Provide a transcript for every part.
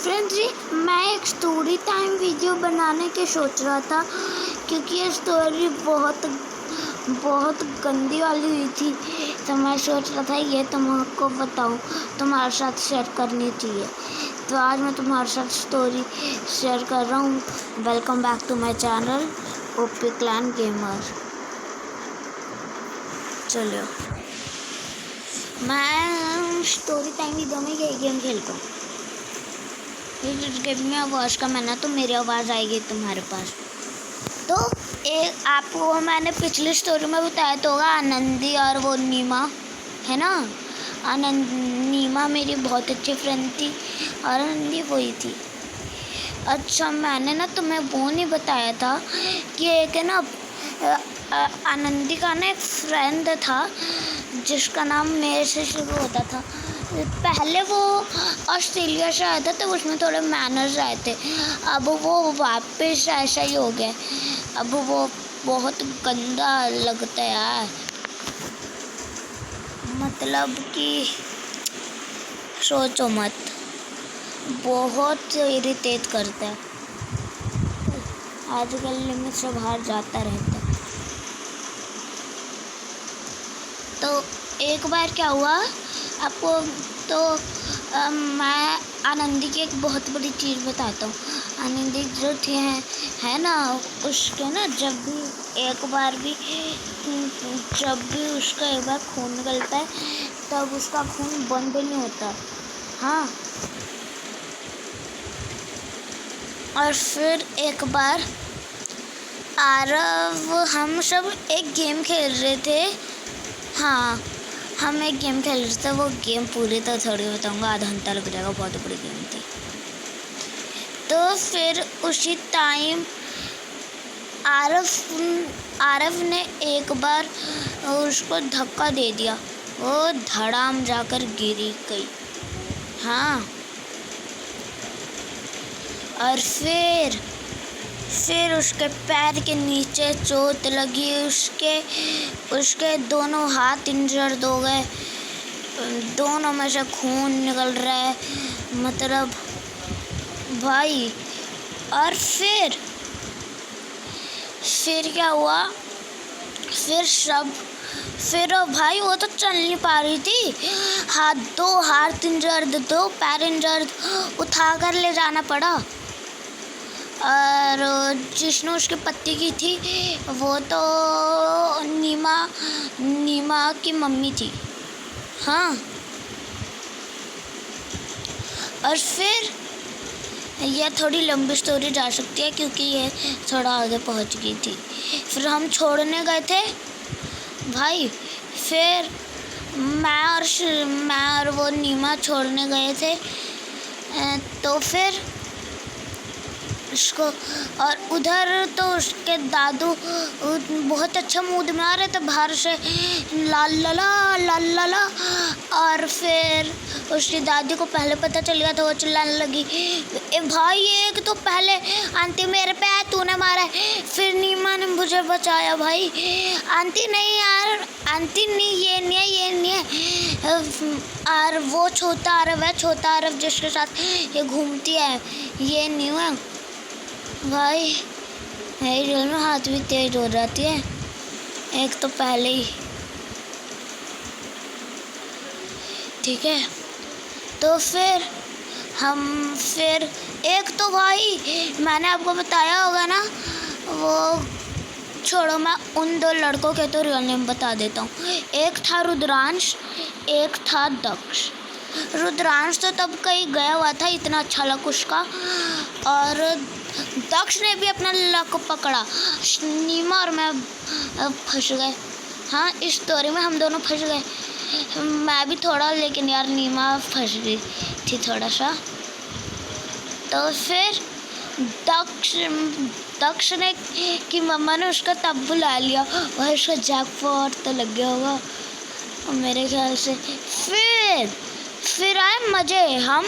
Friends जी, मैं एक story time video बनाने की सोच रहा था क्योंकि ये स्टोरी बहुत गंदी वाली हुई थी। तो मैं सोच रहा था ये तुमको बताऊं, तुम्हारे साथ शेयर करनी चाहिए। तो आज मैं तुम्हारे साथ स्टोरी शेयर कर रहा हूँ। Welcome back to my channel OP clan gamer. चलो, मैं स्टोरी टाइम वीडियो में ये गेम खेलता हूँ। इस गेम में आवाज़ कम है ना, तो मेरी आवाज़ आएगी तुम्हारे पास। तो एक आपको मैंने पिछली स्टोरी में बताया तो होगा, आनंदी और वो नीमा है ना। नीमा मेरी बहुत अच्छी फ्रेंड थी और आनंदी वही थी। अच्छा, मैंने ना तुम्हें वो नहीं बताया था कि एक है ना आनंदी का ना एक फ्रेंड था जिसका नाम मेरे से शुरू होता था। पहले वो ऑस्ट्रेलिया से आया था तो उसमें थोड़े मैनर्स आए थे। अब वो वापस ऐसा ही हो गया। अब वो बहुत गंदा लगता है यार, मतलब कि सोचो मत, बहुत इरिटेट करता है। आजकल लिमिट से बाहर जाता रहता है। तो एक बार क्या हुआ आपको, तो मैं आनंदी की एक बहुत बड़ी चीज़ बताता हूँ। आनंदी जो थी है ना, उसके ना जब भी उसका एक बार खून निकलता है तब उसका खून बंद नहीं होता। हाँ, और फिर एक बार आरव, हम सब एक गेम खेल रहे थे। हाँ, हम एक गेम खेल रहे थे। वो गेम पूरी तो थोड़ी बताऊंगा, आधा घंटा लग जाएगा, बहुत बड़ी गेम थी। तो फिर उसी टाइम आरव ने एक बार उसको धक्का दे दिया, वो धड़ाम जाकर गिरी गई। हाँ, और फिर उसके पैर के नीचे चोट लगी। उसके दोनों हाथ इंजर्ड हो गए, दोनों में से खून निकल रहा है, मतलब भाई। और फिर क्या हुआ, फिर भाई वो तो चल नहीं पा रही थी। दो हाथ इंजर्ड, दो पैर इंजर्ड, उठा कर ले जाना पड़ा। और जिसने उसकी पत्ती की थी वो तो नीमा की मम्मी थी। हाँ, और फिर यह थोड़ी लंबी स्टोरी जा सकती है क्योंकि ये थोड़ा आगे पहुंच गई थी। फिर हम छोड़ने गए थे भाई। फिर मैं और वो नीमा छोड़ने गए थे। तो फिर उसको, और उधर तो उसके दादू बहुत अच्छा मूड में आ रहे थे, बाहर से ला ला। और फिर उसकी दादी को पहले पता चल गया था, वो चिल्लाने लगी, ए भाई एक तो पहले आंटी मेरे पे तूने मारा है। फिर नीमा ने मुझे बचाया भाई। आंटी नहीं यार, आंटी नहीं, ये नहीं है। और वो छोटा आरव जिसके साथ ये घूमती है, ये नहीं है भाई। मेरी रियल में हाथ भी तेज हो जाती है, एक तो पहले ही। ठीक है, तो फिर एक तो भाई मैंने आपको बताया होगा ना, वो छोड़ो, मैं उन दो लड़कों के तो रियल नेम बता देता हूँ। एक था रुद्रांश, एक था दक्ष। रुद्रांश तो तब कहीं गया हुआ था, इतना अच्छा लक उसका। और दक्ष ने भी अपना लक पकड़ा। नीमा और मैं फंस गए। हाँ, इस स्टोरी में हम दोनों फंस गए। मैं भी थोड़ा, लेकिन यार नीमा फंस गई थी थोड़ा सा। तो फिर दक्ष ने कि मम्मा ने उसका तब बुला लिया, वह उसका जैकपॉट तो लग गया होगा मेरे ख्याल से। फिर आए मज़े, हम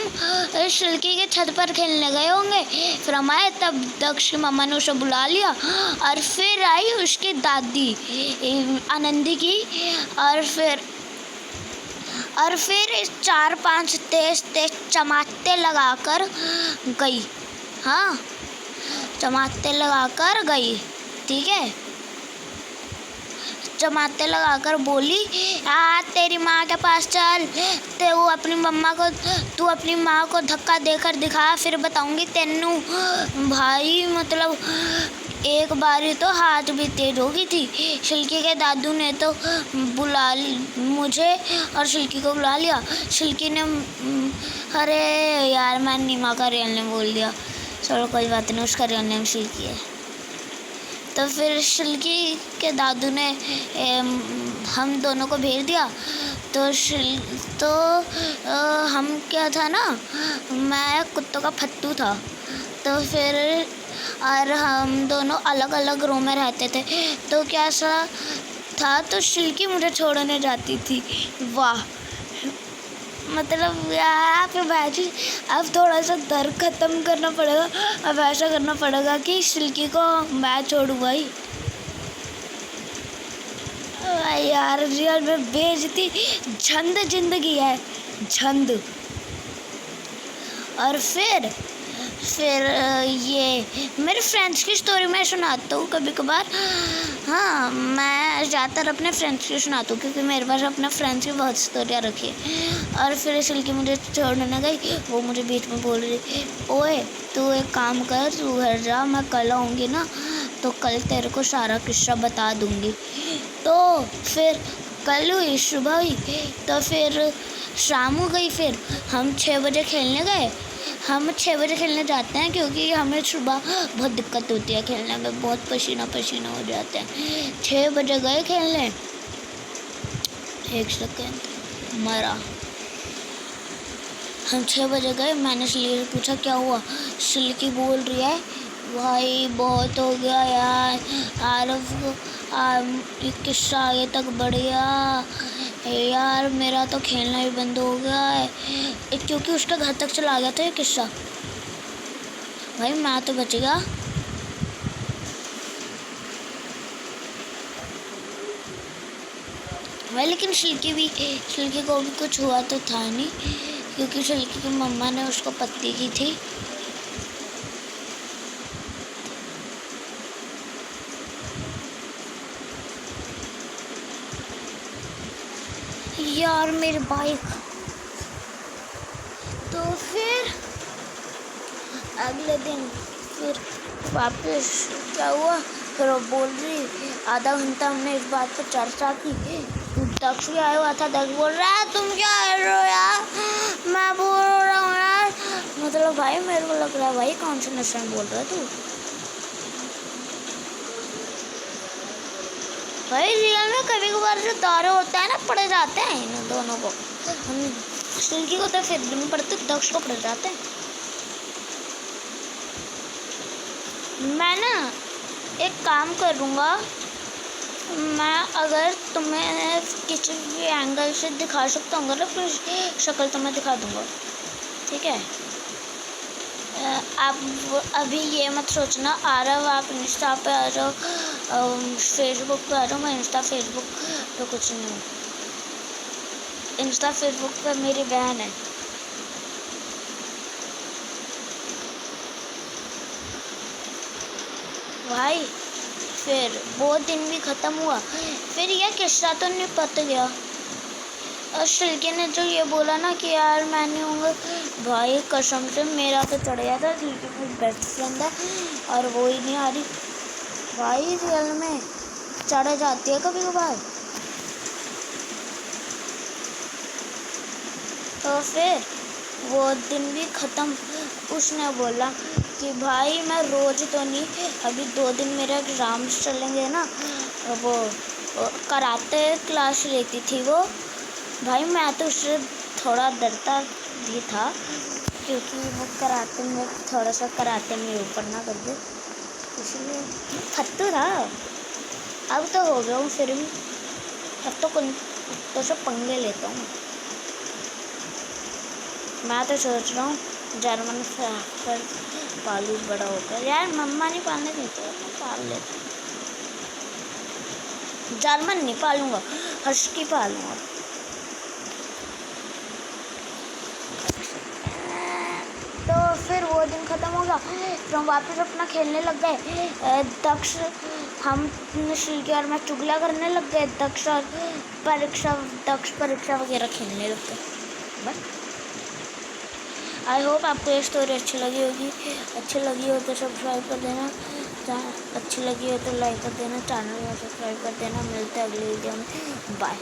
खिड़की के छत पर खेलने गए होंगे। फिर हम आए, तब दक्ष की मम्मा ने उसे बुला लिया। और फिर आई उसकी दादी आनंदी की। और फिर 4-5 तेज तेज चमाटे लगाकर गई। हाँ, चमाटे लगाकर गई, ठीक है। चमाटे लगाकर बोली, तेरी माँ के पास चल, तू अपनी माँ को धक्का देकर दिखा, फिर बताऊंगी तेनू। भाई मतलब एक बारी तो हाथ भी तेज हो गई थी। शिल्की के दादू ने तो बुला मुझे और शिल्की को बुला लिया। शिल्की ने अरे यार, मैं नीमा का रियल नेम बोल दिया। चलो कोई बात नहीं, उसका रियल नेम शिल्की है। तो फिर शिल्की के दादू ने हम दोनों को भेज दिया। तो हम क्या था ना, मैं कुत्तों का फट्टू था। तो फिर और हम दोनों अलग अलग रूम में रहते थे। तो क्या ऐसा था, तो शिल्की मुझे छोड़ने जाती थी। वाह, मतलब यहाँ पे भाजी अब थोड़ा सा डर ख़त्म करना पड़ेगा। अब ऐसा करना पड़ेगा कि शिल्की को मैं छोड़ूँ भाई। यार रियल में बेइज्जती झंड जिंदगी है, झंड। और फिर ये मेरे फ्रेंड्स की स्टोरी मैं सुनाता हूँ कभी कभार। हाँ, मैं ज़्यादातर अपने फ्रेंड्स की सुनाता हूँ, क्योंकि मेरे पास अपने फ्रेंड्स की बहुत स्टोरियाँ रखी है। और फिर शिल्की मुझे छोड़ने गई, वो मुझे बीच में बोल रही, ओए तू एक काम कर, तू घर जा, मैं कल आऊँगी ना, तो कल तेरे को सारा किस्सा बता दूँगी। तो फिर कल हुई, सुबह हुई, तो फिर शाम हो गई। फिर हम 6 बजे खेलने गए। हम 6 बजे खेलने जाते हैं, क्योंकि हमें सुबह बहुत दिक्कत होती है खेलने में, बहुत पसीना पसीना हो जाते हैं। 6 बजे गए खेलने, 1 सेकेंड मरा। हम 6 बजे गए, मैंने शिल्की से पूछा क्या हुआ। शिल्की बोल रही है, भाई बहुत हो गया यार, ये किस्सा आगे तक बढ़ गया यार, मेरा तो खेलना ही बंद हो गया है, क्योंकि उसके घर तक चला गया था ये किस्सा। भाई मैं तो बच गया। भाई लेकिन शिल्की को भी कुछ हुआ तो था नहीं, क्योंकि शिल्की की मम्मा ने उसको पत्ती की थी। यार मेरी बाइक। तो फिर अगले दिन फिर वापस क्या हुआ, फिर वो बोल रही, आधा घंटा हमने इस बात पर चर्चा की। दक्ष भी आया हुआ था। दक्ष बोल रहा है, तुम क्या कर रहे हो यार, मैं बोल रहा हूँ यार। मतलब भाई मेरे को लग रहा है भाई कौन सा नशा बोल रहा है तू। भाई रियल में कभी कभार जो दौरे होता है ना, पड़ जाते हैं इन दोनों को। शिल्की को तो फिर नहीं पड़ते, दक्ष को पड़ जाते हैं। मैं ना एक काम करूँगा, मैं अगर तुम्हें किसी भी एंगल से दिखा सकता हूँ ना, फिर शक्ल तुम्हें दिखा दूँगा, ठीक है। आप अभी ये मत सोचना, आ रहा हो आप इंस्टा पे आ जाओ, फेसबुक पे आ जाओ। मैं इंस्टा फेसबुक पे कुछ नहीं हूँ। इंस्टा फेसबुक पे मेरी बहन है। भाई फिर वो दिन भी ख़त्म हुआ। फिर यह किस्सा तो निपट गया। और शिल्की ने जो ये बोला ना कि यार मैं नहीं हूँगा, भाई कसम से मेरा तो चढ़ गया था। शिल्की मेरी बेस्ट फ्रेंड है और वो ही नहीं आ रही। भाई रियल में चढ़ जाती है कभी कभार। तो फिर वो दिन भी ख़त्म। उसने बोला कि भाई मैं रोज़ तो नहीं, अभी 2 दिन मेरे एग्ज़ाम्स चलेंगे ना, वो कराटे क्लास लेती थी वो। भाई मैं तो उससे थोड़ा डरता भी था, क्योंकि वो कराटे में थोड़ा सा कराटे में ऊपर ना कर दे, इसलिए फट्टू था। अब तो हो गया हूँ, फिर भी अब तो सब पंगे लेता हूँ। मैं तो सोच रहा हूँ जर्मन शेफर्ड पालू बड़ा होकर। यार मम्मा नहीं पालने देते, मैं पाल लेता हूँ। जर्मन नहीं पालूंगा, हस्की पालूंगा। ख़त्म हो गया, फिर हम वापस अपना खेलने लग गए। दक्ष हम शिल्की और मैं चुगला करने लग गए। दक्ष परीक्षा वगैरह खेलने लग गए। बस आई होप आपको ये स्टोरी अच्छी लगी होगी। अच्छी लगी हो तो सब्सक्राइब कर देना, अच्छी लगी हो तो लाइक कर देना, चैनल में सब्सक्राइब कर देना। मिलते हैं अगली वीडियो में, बाय।